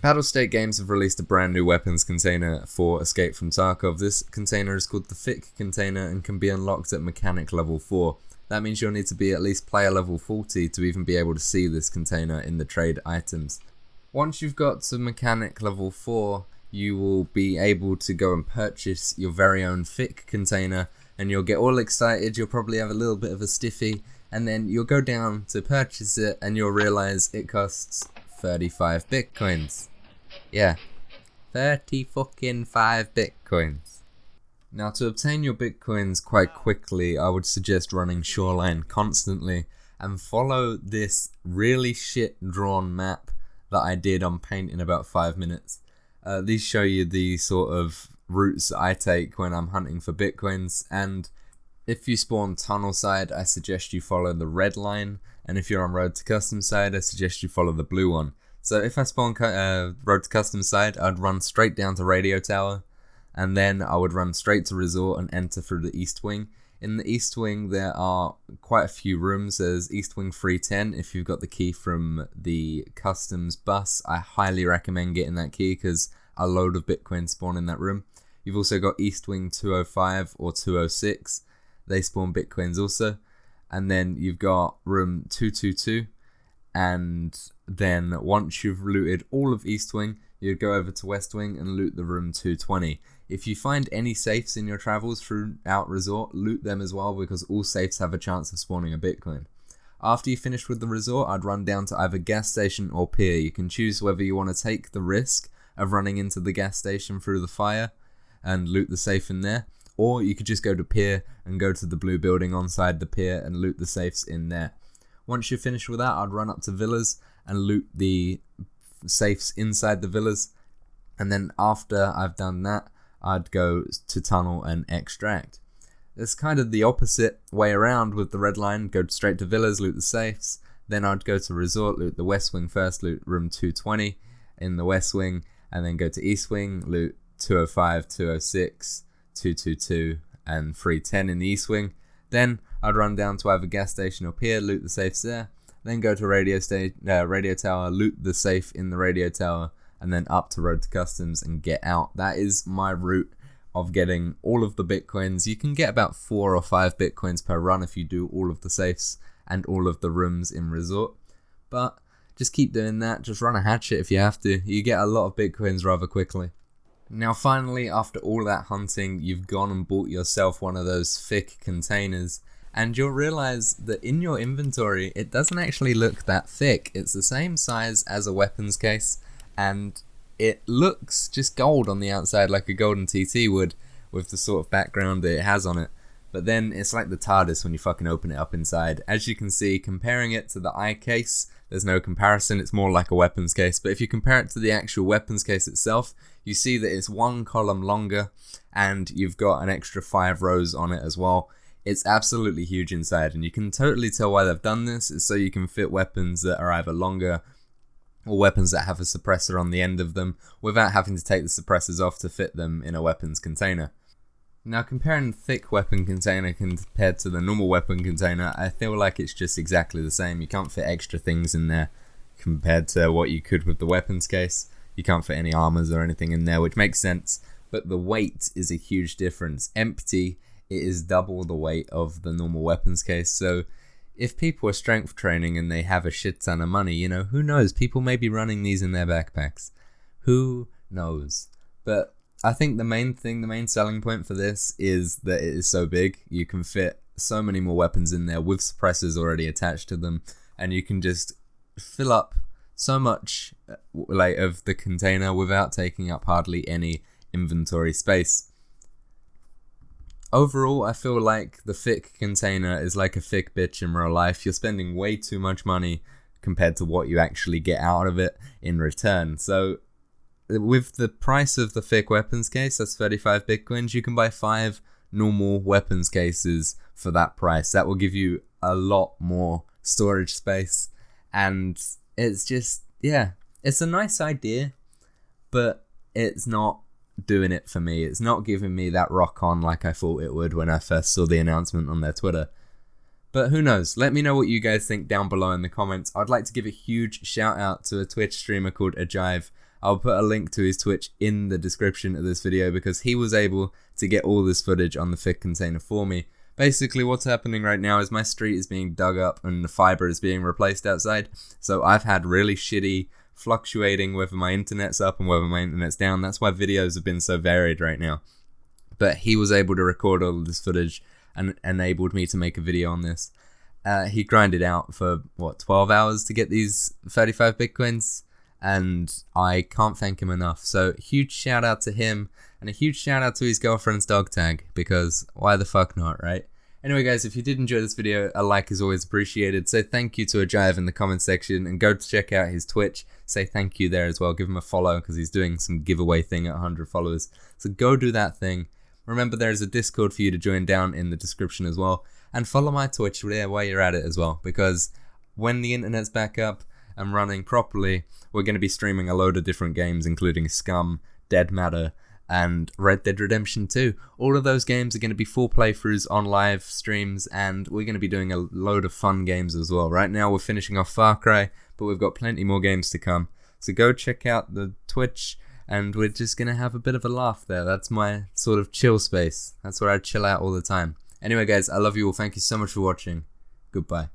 Battlestate Games have released a brand new weapons container for Escape from Tarkov. This container is called the THICC Container and can be unlocked at mechanic level 4. That means you'll need to be at least player level 40 to even be able to see this container in the trade items. Once you've got to mechanic level 4, you will be able to go and purchase your very own THICC container, and you'll get all excited. You'll probably have a little bit of a stiffy, and then you'll go down to purchase it and you'll realize it costs 35 bitcoins. Yeah, 30 fucking 5 bitcoins. Now, to obtain your bitcoins quite quickly, I would suggest running Shoreline constantly and follow this really shit drawn map that I did on Paint in about 5 minutes. These show you the sort of routes that I take when I'm hunting for bitcoins, and if you spawn tunnel side, I suggest you follow the red line, and if you're on road to custom side, I suggest you follow the blue one. So if I spawn road to custom side, I'd run straight down to radio tower, and then I would run straight to resort and enter through the east wing. In the east wing there are quite a few rooms. There's East Wing 310. If you've got the key from the customs bus, I highly recommend getting that key because a load of bitcoins spawn in that room. You've also got East Wing 205 or 206. They spawn bitcoins also. And then you've got room 222. And then once you've looted all of East Wing, you'd go over to West Wing and loot the room 220. If you find any safes in your travels throughout resort, loot them as well, because all safes have a chance of spawning a bitcoin. After you finish with the resort, I'd run down to either gas station or pier. You can choose whether you want to take the risk of running into the gas station through the fire and loot the safe in there, or you could just go to pier and go to the blue building on side the pier and loot the safes in there. Once you're finished with that, I'd run up to villas and loot the safes inside the villas, and then after I've done that, I'd go to tunnel and extract. It's kind of the opposite way around with the red line. Go straight to villas, loot the safes, then I'd go to resort, loot the west wing first, loot room 220 in the west wing, and then go to east wing, loot 205, 206, 222 and 310 in the east wing. Then I'd run down to either gas station or pier, loot the safes there, then go to radio tower, loot the safe in the radio tower, and then up to road to customs and get out. That is my route of getting all of the bitcoins. You can get about 4 or 5 bitcoins per run if you do all of the safes and all of the rooms in resort. But just keep doing that. Just run a hatchet if you have to. You get a lot of bitcoins rather quickly. Now finally, after all that hunting, you've gone and bought yourself one of those THICC containers, and you'll realize that in your inventory it doesn't actually look that thick. It's the same size as a weapons case, and it looks just gold on the outside, like a golden TT would, with the sort of background that it has on it. But then it's like the TARDIS when you fucking open it up inside. As you can see, comparing it to the eye case, there's no comparison. It's more like a weapons case. But if you compare it to the actual weapons case itself, you see that it's 1 column longer, and you've got an extra 5 rows on it as well. It's absolutely huge inside, and you can totally tell why they've done this. It's so you can fit weapons that are either longer or weapons that have a suppressor on the end of them without having to take the suppressors off to fit them in a weapons container. Now, comparing the THICC weapon container compared to the normal weapon container, I feel like it's just exactly the same. You can't fit extra things in there compared to what you could with the weapons case. You can't fit any armors or anything in there, which makes sense, but the weight is a huge difference. Empty, it is double the weight of the normal weapons case, so if people are strength training and they have a shit ton of money, you know, who knows? People may be running these in their backpacks. Who knows? But I think the main selling point for this is that it is so big. You can fit so many more weapons in there with suppressors already attached to them, and you can just fill up so much like of the container without taking up hardly any inventory space. Overall, I feel like the THICC container is like a thick bitch in real life. You're spending way too much money compared to what you actually get out of it in return. So with the price of the THICC weapons case, that's 35 bitcoins, you can buy 5 normal weapons cases for that price. That will give you a lot more storage space, and it's just, yeah, it's a nice idea, but it's not doing it for me. It's not giving me that rock on like I thought it would when I first saw the announcement on their Twitter. But who knows? Let me know what you guys think down below in the comments. I'd like to give a huge shout out to a Twitch streamer called Ajive. I'll put a link to his Twitch in the description of this video because he was able to get all this footage on the THICC Container for me. Basically what's happening right now is my street is being dug up and the fiber is being replaced outside. So I've had really shitty fluctuating whether my internet's up and whether my internet's down. That's why videos have been so varied right now. But he was able to record all of this footage and enabled me to make a video on this. He grinded out for, 12 hours to get these 35 Bitcoins, and I can't thank him enough. So huge shout out to him, and a huge shout out to his girlfriend's dog tag, because why the fuck not, right? Anyway guys, if you did enjoy this video, a like is always appreciated. So thank you to Ajive in the comment section, and go to check out his Twitch. Say thank you there as well. Give him a follow because he's doing some giveaway thing at 100 followers. So go do that thing. Remember, there is a Discord for you to join down in the description as well. And follow my Twitch there while you're at it as well, because when the internet's back up and running properly, we're going to be streaming a load of different games, including Scum, Dead Matter, and Red Dead Redemption 2. All of those games are going to be full playthroughs on live streams, and we're going to be doing a load of fun games as well. Right now we're finishing off Far Cry, but we've got plenty more games to come. So go check out the Twitch, and we're just going to have a bit of a laugh there. That's my sort of chill space. That's where I chill out all the time. Anyway guys, I love you all. Thank you so much for watching. Goodbye.